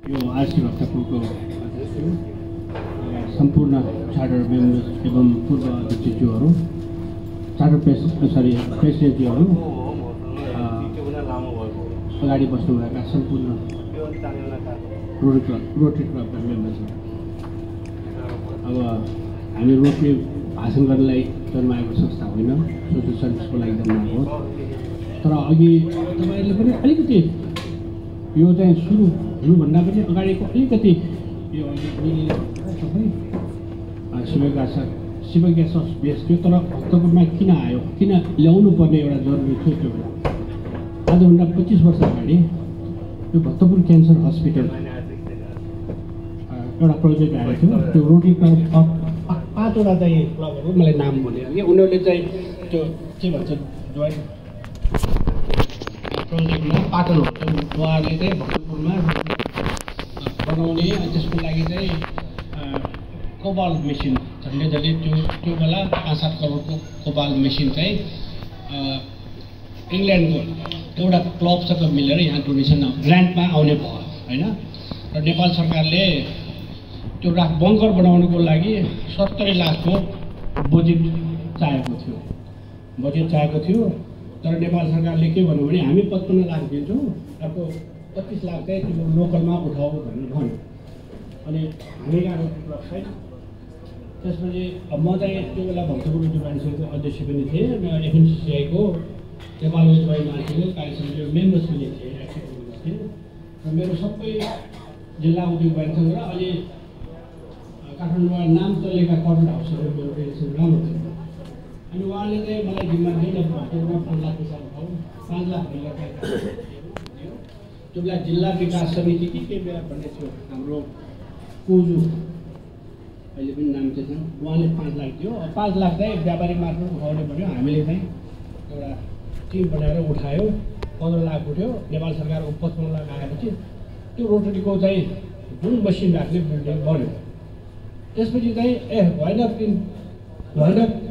यो आरसी भक्तपुरको सम्पूर्ण चार्टर मेम्बर्स एवं पूर्व अध्यक्षज्यूहरू, चार्टर प्रेसिडेन्टज्यूहरू, अगाडि बस्नुभएका सम्पूर्ण रोटरी क्लबका मेम्बर्सहरू, अब हामी रोटरी भाषण गर्नलाई जन्माएको संस्था होइन, सोसल सर्भिसको लागि जन्माएको हो। तर अघि तपाईँहरूले पनि अलिकति यो चाहिँ सुरु हुनुभन्दा पनि अगाडिको अलिकति यो सबै शिवग्यास बेस थियो। तर भक्तपुरमा किन आयो, किन ल्याउनु पर्ने एउटा जरुरी थियो त्यो बेला। आजभन्दा 25 वर्ष अगाडि यो भक्तपुर क्यान्सर हस्पिटल एउटा प्रोजेक्ट आएको थियो। त्यो रोटरी क्लब 5वटा चाहिँ क्लबहरू, मलाई नाम भन्यो कि उनीहरूले चाहिँ त्यो के भन्छ जोइन्ट प्रोजेक्टमा पाटन हो उहाँहरूले चाहिँ भक्तपुरमा बनाउने, अनि त्यसको लागि चाहिँ कोबाल मेसिन झन्डै त्यो बेला 5-7 करोडको कोबाल मेसिन चाहिँ इङ्ल्यान्डको एउटा क्लबसँग मिलेर यहाँ डोनेसन ग्रान्टमा आउने भयो होइन। र नेपाल सरकारले त्यो बङ्कर बनाउनुको लागि 70 लाखको बजेट चाहेको थियो। तर नेपाल सरकारले के भन्यो भने हामी 55 लाख दिन्छौँ, अर्को 25 लाख चाहिँ त्यो लोकलमा उठाऊ भनेर भन्यो। अनि हामी गएको क्लब छैन। त्यसपछि म चाहिँ त्यो बेला भक्तपुर युनिभर्सिटीको अध्यक्ष पनि थिएँ, एफएनसिसिआईको नेपाल उद्योग महासङ्घको कार्यसमितिको मेम्बर्स पनि थिएँ, एक्टिभ थिएँ। र मेरो सबै जिल्ला उद्योग महासङ्घ र अहिले काठमाडौँमा नाम चलेका कर्पोरेट हाउसहरू मेरो रिलेसन राम्रो थियो। अनि उहाँले चाहिँ मलाई जिम्मा दिएर भक्तपुरमा 5 लाख पैसा उठाउँ, 5 लाख दियो। त्यो बेला जिल्ला विकास समिति के बेला भन्ने थियो हाम्रो कोजु, अहिले पनि नाम चाहिँ छ, उहाँले 5 लाख दियो। 5 लाख चाहिँ व्यापारी मार्फत उठाउने पऱ्यो। हामीले चाहिँ एउटा टिम बनाएर उठायो, 15 लाख उठ्यो। नेपाल सरकारको 55 लाख आएपछि त्यो रोटरीको चाहिँ जुन मसिन राख्ने बिल्डिङ बन्यो। त्यसपछि चाहिँ भएन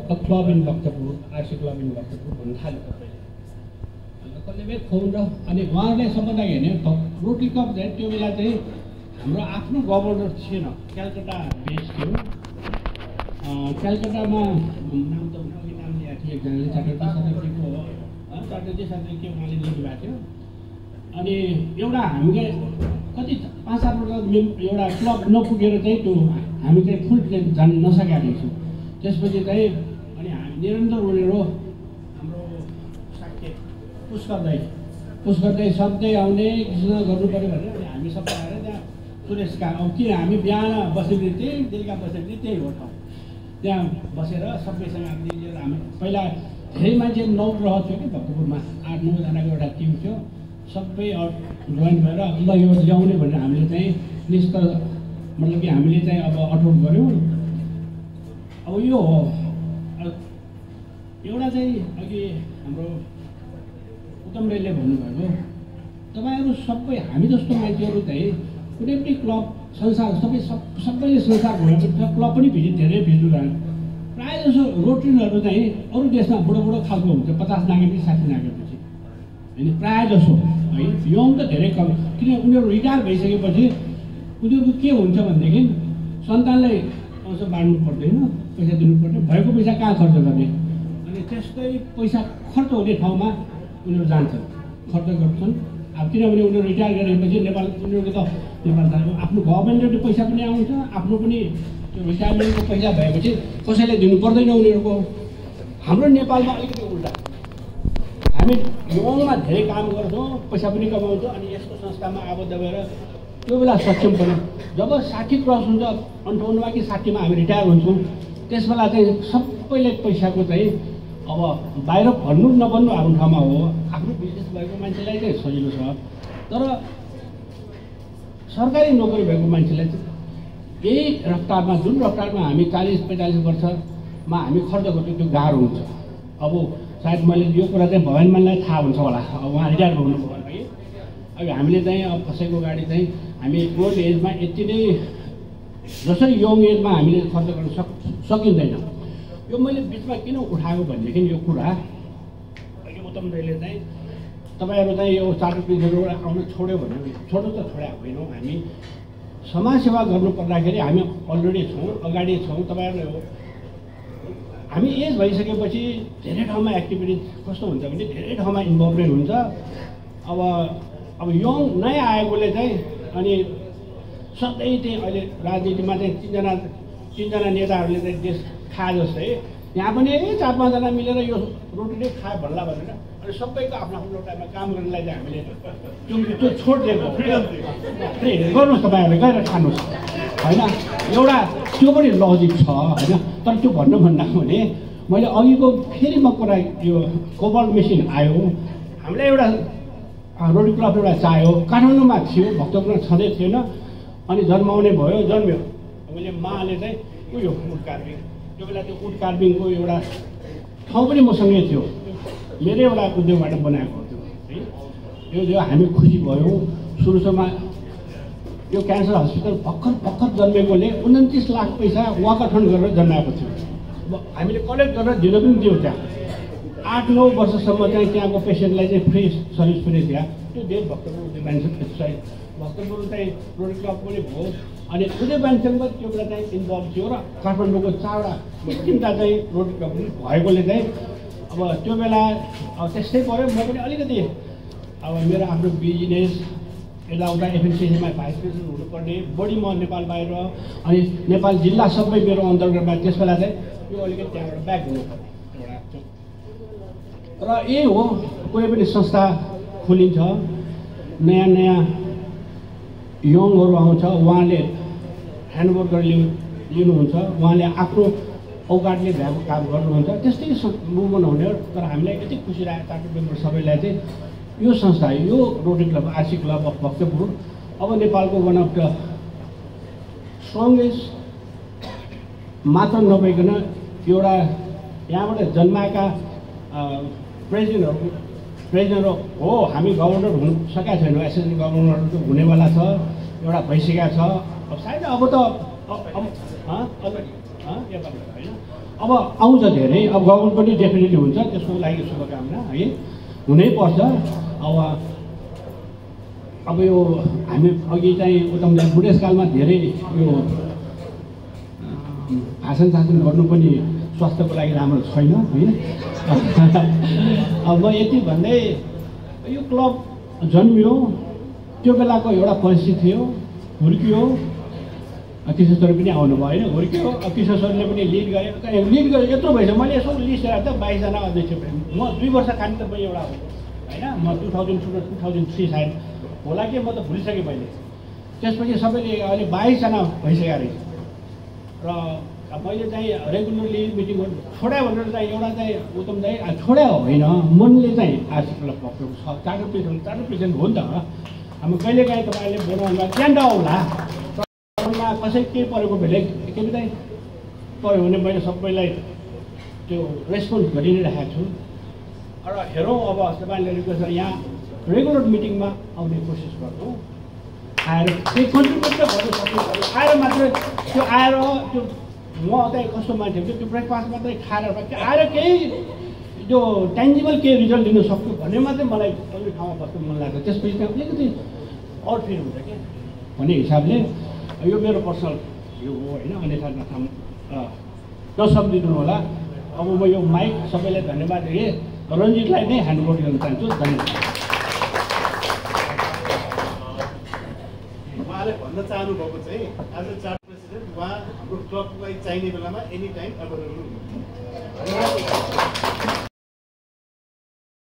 club in Bhaktapur, RC club in Bhaktapur भन्नु थाल्यो कसैले। कसले खुवाउनु र अनि उहाँहरूलाई सम्बन्ध हेर्ने रोटरी क्लब चाहिँ त्यो बेला चाहिँ हाम्रो आफ्नो गभर्नर थिएन, कलकत्ता बेस थियो। कलकत्तामा नाम त अघि नाम ल्याएको थियो एकजनाले, च्याटर्जी के उहाँले लेख्नुभएको थियो। अनि एउटा हामीले कति 5-7 वर्ष एउटा क्लब नपुगेर चाहिँ त्यो हामी चाहिँ फुल प्लेन जान नसकेका थियौँ। त्यसपछि चाहिँ अनि हामी निरन्तर उनीहरू हाम्रो साक्य पुस गर्दै सधैँ आउने कृष्ण गर्नु पऱ्यो भनेर हामी सबै आएर त्यहाँ सुरेशका अब किन हामी बिहान बसेपछि त्यही बेलुका बसेपछि त्यही हो ठाउँ, त्यहाँ बसेर सबैसँग लिएर हामी पहिला धेरै मान्छे 9 ग्रह थियो कि भक्तपुरमा, 8-9 जनाको एउटा टिम थियो। सबै जोइन भएर ल यो ल्याउने भनेर हामीले चाहिँ मतलब कि हामीले चाहिँ अब अटोट गऱ्यौँ। अब यो हो एउटा चाहिँ अघि हाम्रो उत्तम रेलले भन्नुभएको, तपाईँहरू सबै हामी जस्तो मान्छेहरू चाहिँ कुनै पनि क्लब संसार सबैले संसार घुमेपछि क्लब पनि धेरै भिजिट गरे। प्रायः जसो रोटरीहरू चाहिँ अरू देशमा बुढो खालको हुन्छ, 50 नागेपछि 60 नागेपछि होइन, प्रायः जसो है। यङ त धेरै कम, किन उनीहरू रिटायर भइसकेपछि उनीहरूको के हुन्छ भनेदेखि सन्तानलाई पैसा बाँड्नु पर्दैन, पैसा दिनु पर्दैन, भएको पैसा कहाँ खर्च गर्ने। अनि त्यस्तै पैसा खर्च हुने ठाउँमा उनीहरू जान्छन्, खर्च गर्छन्। अब किनभने उनीहरू रिटायर गरेपछि उनीहरूको त नेपाल आफ्नो गभर्मेन्टले पैसा पनि आउँछ, आफ्नो पनि त्यो रिटायरमेन्टको पैसा भएपछि कसैले दिनु पर्दैन उनीहरूको। हाम्रो नेपालमा अलिकति उल्टा, हामी यङमा धेरै काम गर्छौँ, पैसा पनि कमाउँछौँ, अनि यस्तो संस्थामा आबद्ध भएर त्यो बेला सक्षम पनि जब 60 क्रस हुन्छ 58 कि 60मा हामी रिटायर हुन्छौँ, त्यस बेला चाहिँ सबैले पैसाको चाहिँ अब बाहिर भन्नु नभन्नु आफ्नो ठाउँमा हो। आफ्नो बिजनेस भएको मान्छेलाई चाहिँ सजिलो छ, तर सरकारी नोकरी भएको मान्छेलाई चाहिँ यही रफ्तारमा जुन रफ्तारमा हामी 40-45 वर्षमा हामी खर्च गर्छौँ त्यो गाह्रो हुन्छ। अब सायद मैले यो कुरा चाहिँ भवानीमानलाई थाहा हुन्छ होला, अब उहाँ रिटायर हुनुभयो भने अब हामीले चाहिँ अब कसैको गाडी चाहिँ हामी ओल्ड एजमा यति नै जसरी यङ एजमा हामीले खर्च गर्न सकिँदैन। यो मैले बिचमा किन उठाएको भनेदेखि यो कुरा अहिले उत्तम दाइले चाहिँ तपाईँहरू चाहिँ यो चार्टर प्रिन्सहरू आउन छोड्यो भने छोड्नु त छोड्या होइनौँ हामी समाजसेवा गर्नु पर्दाखेरि हामी अलरेडी छौँ अगाडि छौँ तपाईँहरू हामी एज भइसकेपछि धेरै ठाउँमा एक्टिभिटिज कस्तो हुन्छ भने धेरै ठाउँमा इन्भल्भमेन्ट हुन्छ अब यङ नयाँ आएकोले चाहिँ अनि सधैँ चाहिँ अहिले राजनीतिमा चाहिँ तिनजना नेताहरूले चाहिँ देश खाए जस्तै यहाँ पनि 4-5जना मिलेर यो रोटी नै खायो भन्ला भनेर अनि सबैको आफ्नो आफ्नो टाइममा काम गर्नलाई चाहिँ हामीले त्यो छोड दिएको गर्नुहोस् तपाईँहरूले गएर खानुहोस् होइन एउटा त्यो पनि लजिक छ होइन तर त्यो भन्दा भने मैले अघिको फेरि म कुरा यो कोबल्ट मेसिन आयो हामीलाई एउटा रोटी क्लब एउटा चाहियो काठमाडौँमा थियो भक्तपुरमा छँदै थिएन अनि जन्माउने भयो जन्म्यो मैले माले चाहिँ उयो उड कार्भिङ त्यो बेला त्यो उड कार्भिङको एउटा ठाउँ पनि मसँगै थियो मेरै एउटा उद्योगबाट बनाएको थियो है यो हामी खुसी भयौँ सुरुमा यो क्यान्सर हस्पिटल भर्खर जन्मेकोले 29 लाख पैसा वाकाथन गरेर जन्माएको थियो हामीले कलेक्ट गरेर दिन पनि दियौँ त्यहाँ 8-9 वर्षसम्म चाहिँ त्यहाँको पेसेन्टलाई चाहिँ फ्री सर्भिस फ्री दियो त्यो देश भक्तपुर उद्योग मान्छे भक्तपुर चाहिँ रोटी क्लब पनि भयो अनि उद्योग मान्छेमा त्यो बेला चाहिँ इन्भल्भ थियो र काठमाडौँको 4वटा चाहिँ रोटी क्लब पनि भएकोले चाहिँ अब त्यो बेला अब त्यस्तै पऱ्यो म पनि अलिकति अब मेरो आफ्नो बिजनेस यताउता एफएनसिसीमा भाइस प्रेसिडेन्ट हुनुपर्ने बढी म नेपाल बाहिर अनि नेपाल जिल्ला सबै मेरो अन्तर्गतमा त्यस बेला चाहिँ यो अलिकति त्यहाँबाट ब्याक हुनुपर्ने एउटा र यही हो कुनै पनि संस्था खोलिन्छ नयाँ यङहरू आउँछ उहाँले ह्यान्डओभर गरेर लिनुहुन्छ उहाँले आफ्नो औकातले भ्याएको काम गर्नुहुन्छ त्यस्तै मुभमेन्ट हुने हो तर हामीलाई यति खुसी लाग्यो चार्टर मेम्बर सबैलाई चाहिँ यो संस्था यो rotary club RC club of Bhaktapur अब नेपालको वान अफ द स्ट्रङ्गेस्ट मात्र नभइकन एउटा यहाँबाट जन्माएका प्रेसिडेन्टहरू हो हामी गभर्नर हुन सकेका छैनौँ एसिस्टेन्ट गभर्नर हुनेवाला छ एउटा भइसकेका छ अब सायद अब त होइन अब आउँछ धेरै अब गभर्नर पनि डेफिनेटली हुन्छ त्यसको लागि शुभकामना है हुनैपर्छ अब यो हामी अघि चाहिँ उता बुढेसकालमा धेरै यो भाषण गर्नु पनि स्वास्थ्यको लागि राम्रो छैन होइन अब म यति भन्दै यो क्लब जन्मियो त्यो बेलाको एउटा परिस्थिति थियो हुर्कियो किशोर सर पनि आउनुभयो होइन हुर्कियो किशोर सरले पनि लिड गऱ्यो यत्रो भएछ मैले यसो लिस्ट हेरेर त 22जना अध्यक्ष म 2 वर्ष खाने त म एउटा हो होइन म 2003 सायद होला कि म त भुलिसकेँ मैले त्यसपछि सबैले अहिले 22जना भइसकेको रहेछ र मैले चाहिँ रेगुलरली मिटिङ गर्नु छोड्या भनेर चाहिँ एउटा चाहिँ उत्तम चाहिँ छोड्या होइन मनले चाहिँ आरसी क्लब भक्तपुर छ चार्टर प्रेसिडेन्ट हो नि त अब कहिलेकाहीँ तपाईँहरूले बोलाउनुमा च्यान्डा होला कसै केही परेको भेले के चाहिँ पऱ्यो भने मैले सबैलाई त्यो रेस्पोन्स गरि नै राखेको छु र हेरौँ अब तपाईँले रिक्वेस्ट यहाँ रेगुलर मिटिङमा आउने कोसिस गर्नु आएर केही कन्ट्रिब्युट त गर्नु सक्नु आएर मात्रै त्यो आएर त्यो म चाहिँ कस्तो मान्छे हुन्छ त्यो ब्रेकफास्ट मात्रै खाएर आएर केही त्यो ट्यान्जिबल केही रिजल्ट दिनु सक्छु भन्ने मात्रै मलाई अरू ठाउँमा बस्नु मन लाग्छ त्यसपछि त्यहाँ अलिकति अरू फिल हुन्छ क्या भन्ने हिसाबले यो मेरो पर्सनल भ्यू हो होइन अन्यथा नसम्झिनु होला अब म यो माइक सबैलाई धन्यवाद दिएँ रञ्जितलाई नै ह्यान्डओभर गर्न चाहन्छु धन्यवाद उहाँले भन्न चाहनुभएको चाहिँ एज अ चार्टर प्रेसिडेन्ट उहाँ हाम्रो क्लबलाई चाहिने बेलामा एनी टाइम एभाइलेबल हुनुहुन्छ